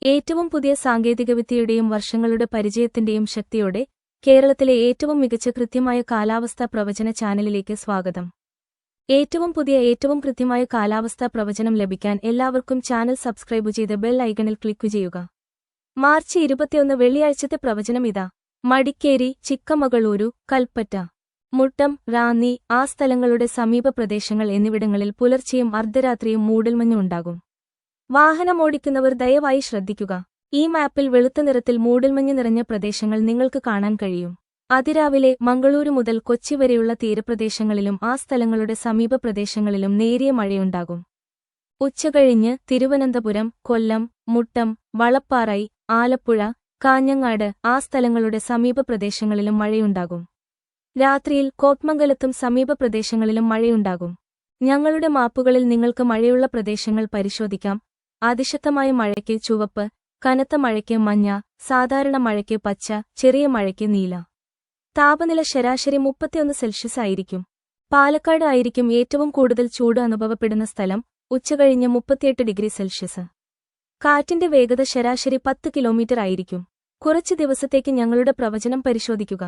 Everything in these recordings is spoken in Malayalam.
ഏറ്റവും പുതിയ സാങ്കേതികവിദ്യയുടെയും വർഷങ്ങളുടെ പരിചയത്തിന്റെയും ശക്തിയോടെ കേരളത്തിലെ ഏറ്റവും മികച്ച കൃത്യമായ കാലാവസ്ഥാ പ്രവചന ചാനലിലേക്ക് സ്വാഗതം. ഏറ്റവും പുതിയ ഏറ്റവും കൃത്യമായ കാലാവസ്ഥാ പ്രവചനം ലഭിക്കാൻ എല്ലാവർക്കും ചാനൽ സബ്സ്ക്രൈബ് ചെയ്ത് ബെൽ ഐക്കണിൽ ക്ലിക്ക് ചെയ്യുക. മാർച്ച് 21 വെള്ളിയാഴ്ചത്തെ പ്രവചനം ഇതാ. മടിക്കേരി, ചിക്കമഗളൂരു, കൽപ്പറ്റ, മുട്ടം, റാന്നി ആ സ്ഥലങ്ങളുടെ സമീപ പ്രദേശങ്ങൾ എന്നിവിടങ്ങളിൽ പുലർച്ചെയും അർദ്ധരാത്രിയും മൂടൽമഞ്ഞ് ഉണ്ടാകും. വാഹനമോടിക്കുന്നവർ ദയവായി ശ്രദ്ധിക്കുക. ഈ മാപ്പിൽ വെളുത്ത നിറത്തിൽ മൂടൽമഞ്ഞ് നിറഞ്ഞ പ്രദേശങ്ങൾ നിങ്ങൾക്ക് കാണാൻ കഴിയും. അതിരാവിലെ മംഗളൂരു മുതൽ കൊച്ചി വരെയുള്ള തീരപ്രദേശങ്ങളിലും ആ സ്ഥലങ്ങളുടെ സമീപ പ്രദേശങ്ങളിലും നേരിയ മഴയുണ്ടാകും. ഉച്ചകഴിഞ്ഞ് തിരുവനന്തപുരം, കൊല്ലം, മുട്ടം, വളപ്പാറൈ, ആലപ്പുഴ, കാഞ്ഞങ്ങാട് ആ സ്ഥലങ്ങളുടെ സമീപ പ്രദേശങ്ങളിലും മഴയുണ്ടാകും. രാത്രിയിൽ കോട്ട്മംഗലത്തും സമീപ പ്രദേശങ്ങളിലും മഴയുണ്ടാകും. ഞങ്ങളുടെ മാപ്പുകളിൽ നിങ്ങൾക്ക് മഴയുള്ള പ്രദേശങ്ങൾ പരിശോധിക്കാം. അതിശക്തമായ മഴയ്ക്ക് ചുവപ്പ്, കനത്ത മഴയ്ക്ക് മഞ്ഞ, സാധാരണ മഴയ്ക്ക് പച്ച, ചെറിയ മഴയ്ക്ക് നീല. താപനില ശരാശരി 31 സെൽഷ്യസ് ആയിരിക്കും. പാലക്കാട് ആയിരിക്കും ഏറ്റവും കൂടുതൽ ചൂട് അനുഭവപ്പെടുന്ന സ്ഥലം, ഉച്ചകഴിഞ്ഞ് 38 ഡിഗ്രി സെൽഷ്യസ്. കാറ്റിന്റെ വേഗത ശരാശരി 10 കിലോമീറ്റർ ആയിരിക്കും. കുറച്ച് ദിവസത്തേക്ക് ഞങ്ങളുടെ പ്രവചനം പരിശോധിക്കുക.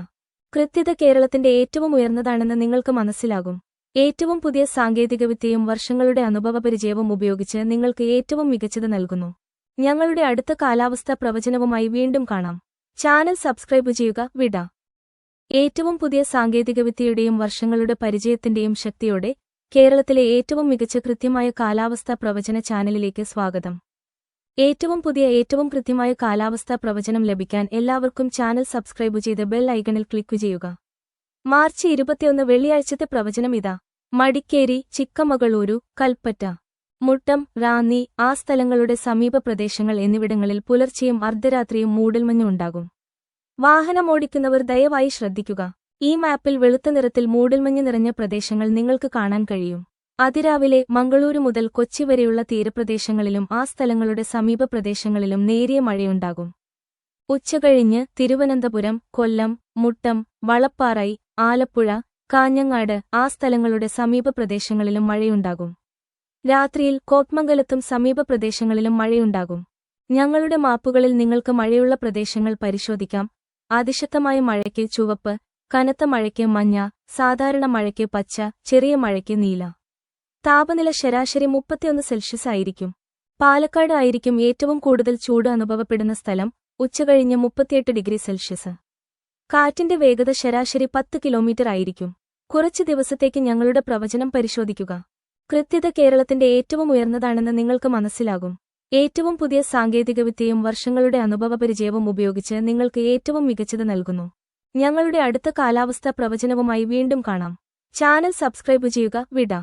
കൃത്യത കേരളത്തിന്റെ ഏറ്റവും ഉയർന്നതാണെന്ന് നിങ്ങൾക്ക് മനസ്സിലാകും. ഏറ്റവും പുതിയ സാങ്കേതികവിദ്യയും വർഷങ്ങളുടെ അനുഭവപരിചയവും ഉപയോഗിച്ച് നിങ്ങൾക്ക് ഏറ്റവും മികച്ചത് നൽകുന്നു. ഞങ്ങളുടെ അടുത്ത കാലാവസ്ഥാ പ്രവചനവുമായി വീണ്ടും കാണാം. ചാനൽ സബ്സ്ക്രൈബ് ചെയ്യുക. വിട. ഏറ്റവും പുതിയ സാങ്കേതികവിദ്യയുടെയും വർഷങ്ങളുടെ പരിചയത്തിന്റെയും ശക്തിയോടെ കേരളത്തിലെ ഏറ്റവും മികച്ച കൃത്യമായ കാലാവസ്ഥാ പ്രവചന ചാനലിലേക്ക് സ്വാഗതം. ഏറ്റവും പുതിയ ഏറ്റവും കൃത്യമായ കാലാവസ്ഥാ പ്രവചനം ലഭിക്കാൻ എല്ലാവർക്കും ചാനൽ സബ്സ്ക്രൈബ് ചെയ്ത് ബെൽ ഐക്കണിൽ ക്ലിക്ക് ചെയ്യുക. മാർച്ച് 21 വെള്ളിയാഴ്ചത്തെ പ്രവചനം ഇതാ. മടിക്കേരി, ചിക്കമഗളൂരു, കൽപ്പറ്റ, മുട്ടം, റാന്നി ആ സ്ഥലങ്ങളുടെ സമീപ പ്രദേശങ്ങൾ എന്നിവിടങ്ങളിൽ പുലർച്ചെയും അർദ്ധരാത്രിയും മൂടൽമഞ്ഞ് ഉണ്ടാകും. വാഹനമോടിക്കുന്നവർ ദയവായി ശ്രദ്ധിക്കുക. ഈ മാപ്പിൽ വെളുത്ത നിറത്തിൽ മൂടൽമഞ്ഞ് നിറഞ്ഞ പ്രദേശങ്ങൾ നിങ്ങൾക്ക് കാണാൻ കഴിയും. അതിരാവിലെ മംഗളൂരു മുതൽ കൊച്ചി വരെയുള്ള തീരപ്രദേശങ്ങളിലും ആ സ്ഥലങ്ങളുടെ സമീപ പ്രദേശങ്ങളിലും നേരിയ മഴയുണ്ടാകും. ഉച്ചകഴിഞ്ഞ് തിരുവനന്തപുരം, കൊല്ലം, മുട്ടം, വളപ്പാറൈ, ആലപ്പുഴ, കാഞ്ഞങ്ങാട് ആ സ്ഥലങ്ങളുടെ സമീപ പ്രദേശങ്ങളിലും മഴയുണ്ടാകും. രാത്രിയിൽ കോട്ട്മംഗലത്തും സമീപ പ്രദേശങ്ങളിലും മഴയുണ്ടാകും. ഞങ്ങളുടെ മാപ്പുകളിൽ നിങ്ങൾക്ക് മഴയുള്ള പ്രദേശങ്ങൾ പരിശോധിക്കാം. അതിശക്തമായ മഴയ്ക്ക് ചുവപ്പ്, കനത്ത മഴയ്ക്ക് മഞ്ഞ, സാധാരണ മഴയ്ക്ക് പച്ച, ചെറിയ മഴയ്ക്ക് നീല. താപനില ശരാശരി 31 സെൽഷ്യസ് ആയിരിക്കും. പാലക്കാട് ആയിരിക്കും ഏറ്റവും കൂടുതൽ ചൂട് അനുഭവപ്പെടുന്ന സ്ഥലം, ഉച്ചകഴിഞ്ഞ് 38 ഡിഗ്രി സെൽഷ്യസ്. കാറ്റിന്റെ വേഗത ശരാശരി 10 കിലോമീറ്റർ ആയിരിക്കും. കുറച്ച് ദിവസത്തേക്ക് ഞങ്ങളുടെ പ്രവചനം പരിശോധിക്കുക. കൃത്യത കേരളത്തിന്റെ ഏറ്റവും ഉയർന്നതാണെന്ന് നിങ്ങൾക്ക് മനസ്സിലാകും. ഏറ്റവും പുതിയ സാങ്കേതികവിദ്യയും വർഷങ്ങളുടെ അനുഭവപരിചയവും ഉപയോഗിച്ച് നിങ്ങൾക്ക് ഏറ്റവും മികച്ചത് നൽകുന്നു. ഞങ്ങളുടെ അടുത്ത കാലാവസ്ഥാ പ്രവചനവുമായി വീണ്ടും കാണാം. ചാനൽ സബ്സ്ക്രൈബ് ചെയ്യുക. വിട.